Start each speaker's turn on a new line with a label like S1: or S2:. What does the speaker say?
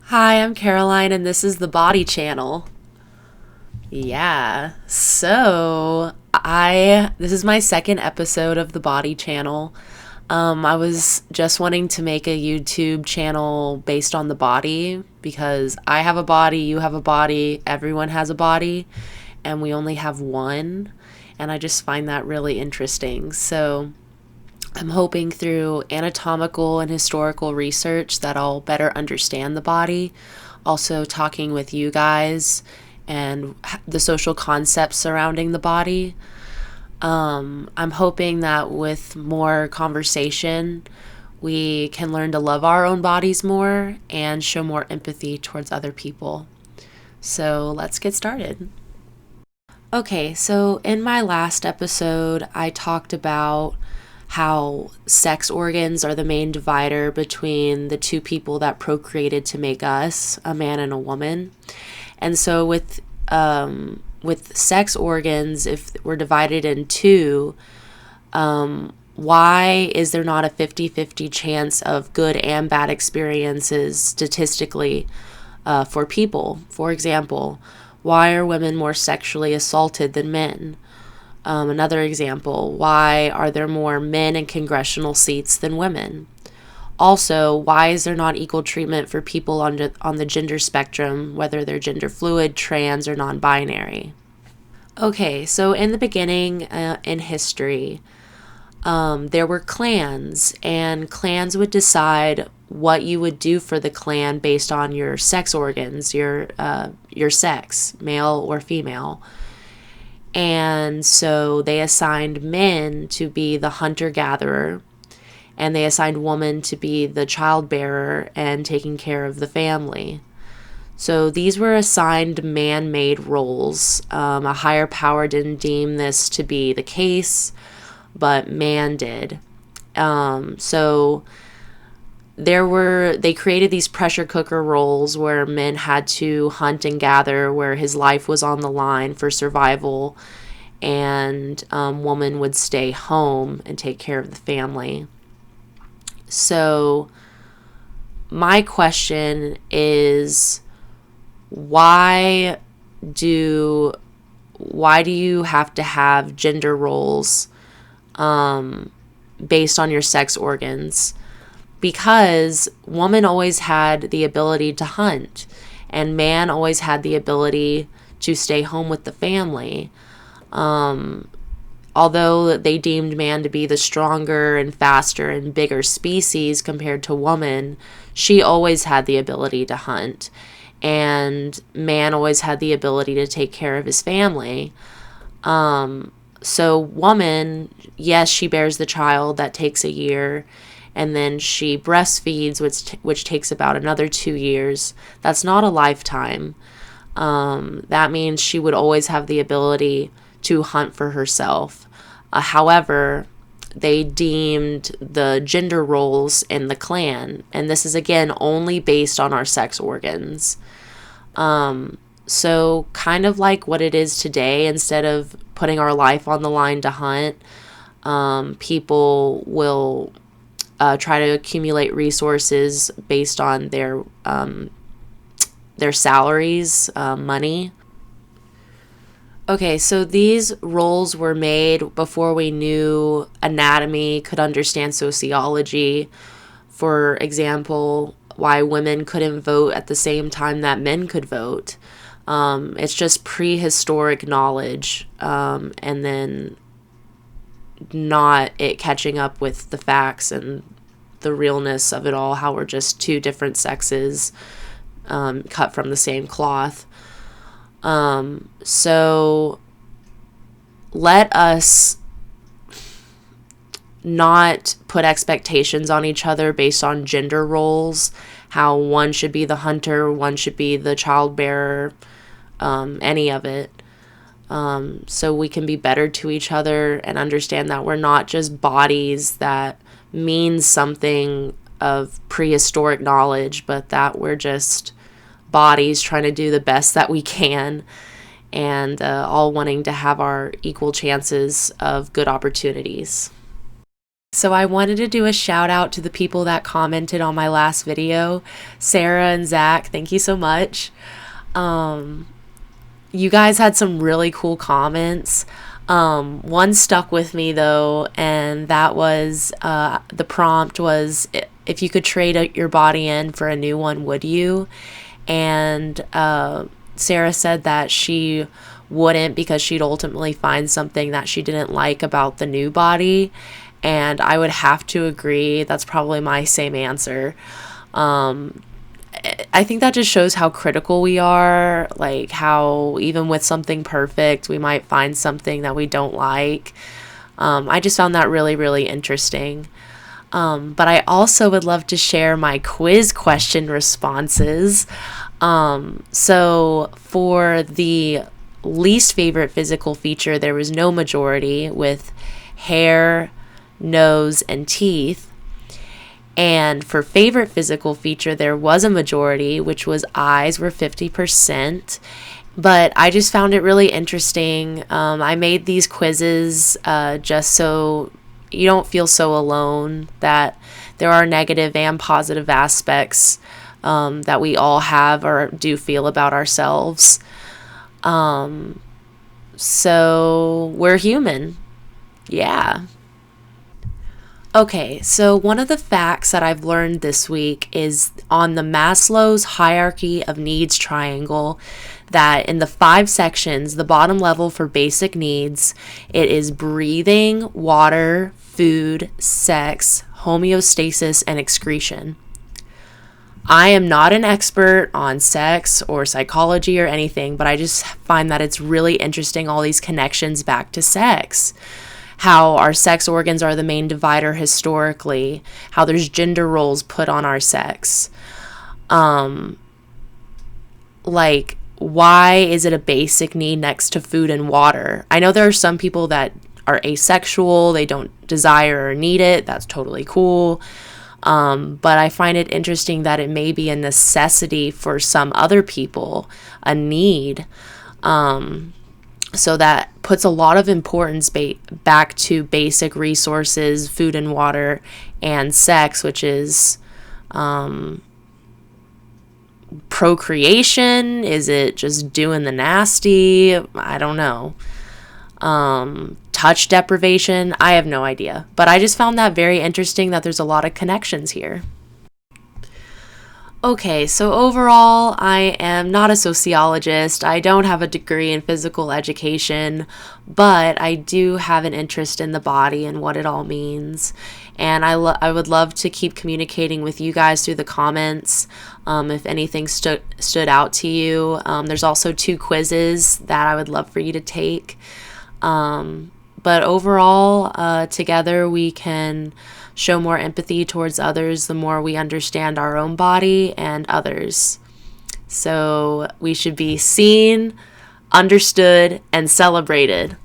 S1: Hi, I'm Caroline, and this is the Body Channel. Yeah, so this is my second episode of the Body Channel. I was just wanting to make a YouTube channel based on the body because I have a body, you have a body, everyone has a body, and we only have one. And I just find that really interesting. So I'm hoping through anatomical and historical research that I'll better understand the body. Also, talking with you guys and the social concepts surrounding the body. I'm hoping that with more conversation, we can learn to love our own bodies more and show more empathy towards other people. So let's get started. Okay, so in my last episode, I talked about how sex organs are the main divider between the two people that procreated to make us, a man and a woman. And so with sex organs, if we're divided in two, why is there not a 50-50 chance of good and bad experiences statistically for people? For example, why are women more sexually assaulted than men? Another example, why are there more men in congressional seats than women? Also, why is there not equal treatment for people on the gender spectrum, whether they're gender fluid, trans, or non binary? Okay, so in the beginning in history, there were clans, and clans would decide what you would do for the clan based on your sex organs, your sex, male or female. And so they assigned men to be the hunter-gatherer, and they assigned women to be the childbearer and taking care of the family. So these were assigned man-made roles. A higher power didn't deem this to be the case, but man did. So they created these pressure cooker roles where men had to hunt and gather, where his life was on the line for survival, and woman would stay home and take care of the family. So my question is, why do you have to have gender roles based on your sex organs? Because woman always had the ability to hunt, and man always had the ability to stay home with the family. Although they deemed man to be the stronger and faster and bigger species compared to woman, she always had the ability to hunt, and man always had the ability to take care of his family. So woman, yes, she bears the child that takes a year, and then she breastfeeds, which takes about another 2 years. That's not a lifetime. That means she would always have the ability to hunt for herself. However, they deemed the gender roles in the clan, and this is again only based on our sex organs. So kind of like what it is today, instead of putting our life on the line to hunt, people will try to accumulate resources based on their salaries, money. Okay, so these roles were made before we knew anatomy, could understand sociology. For example, why women couldn't vote at the same time that men could vote. It's just prehistoric knowledge, and then not it catching up with the facts and the realness of it all, how we're just two different sexes cut from the same cloth. So let us not put expectations on each other based on gender roles, how one should be the hunter, one should be the childbearer, any of it. So we can be better to each other and understand that we're not just bodies that mean something of prehistoric knowledge, but that we're just bodies trying to do the best that we can, and all wanting to have our equal chances of good opportunities. So I wanted to do a shout out to the people that commented on my last video. Sarah and Zach, thank you so much. Um, you guys had some really cool comments. One stuck with me though, and that was the prompt was, if you could trade your body in for a new one, would you? And Sarah said that she wouldn't because she'd ultimately find something that she didn't like about the new body. And I would have to agree. That's probably my same answer. Um, I think that just shows how critical we are, like how even with something perfect, we might find something that we don't like. I just found that really, really interesting. But I also would love to share my quiz question responses. So for the least favorite physical feature, there was no majority with hair, nose, and teeth. And for favorite physical feature, there was a majority, which was eyes were 50%. But I just found it really interesting. I made these quizzes just so you don't feel so alone, that there are negative and positive aspects that we all have or do feel about ourselves. So we're human. Yeah. Okay, so one of the facts that I've learned this week is on the Maslow's hierarchy of needs triangle, that in the 5 sections, the bottom level for basic needs, it is breathing, water, food, sex, homeostasis, and excretion. I am not an expert on sex or psychology or anything, but I just find that it's really interesting, all these connections back to sex. How our sex organs are the main divider historically, how there's gender roles put on our sex. Like, why is it a basic need next to food and water? I know there are some people that are asexual, they don't desire or need it. That's totally cool. But I find it interesting that it may be a necessity for some other people, a need. So that puts a lot of importance back to basic resources, food and water, and sex, which is procreation. Is it just doing the nasty? I don't know. Touch deprivation. I have no idea. But I just found that very interesting, that there's a lot of connections here. Okay, so overall, I am not a sociologist. I don't have a degree in physical education, but I do have an interest in the body and what it all means. And I would love to keep communicating with you guys through the comments if anything stood out to you. There's also 2 quizzes that I would love for you to take. But overall, together we can show more empathy towards others the more we understand our own body and others. So we should be seen, understood, and celebrated.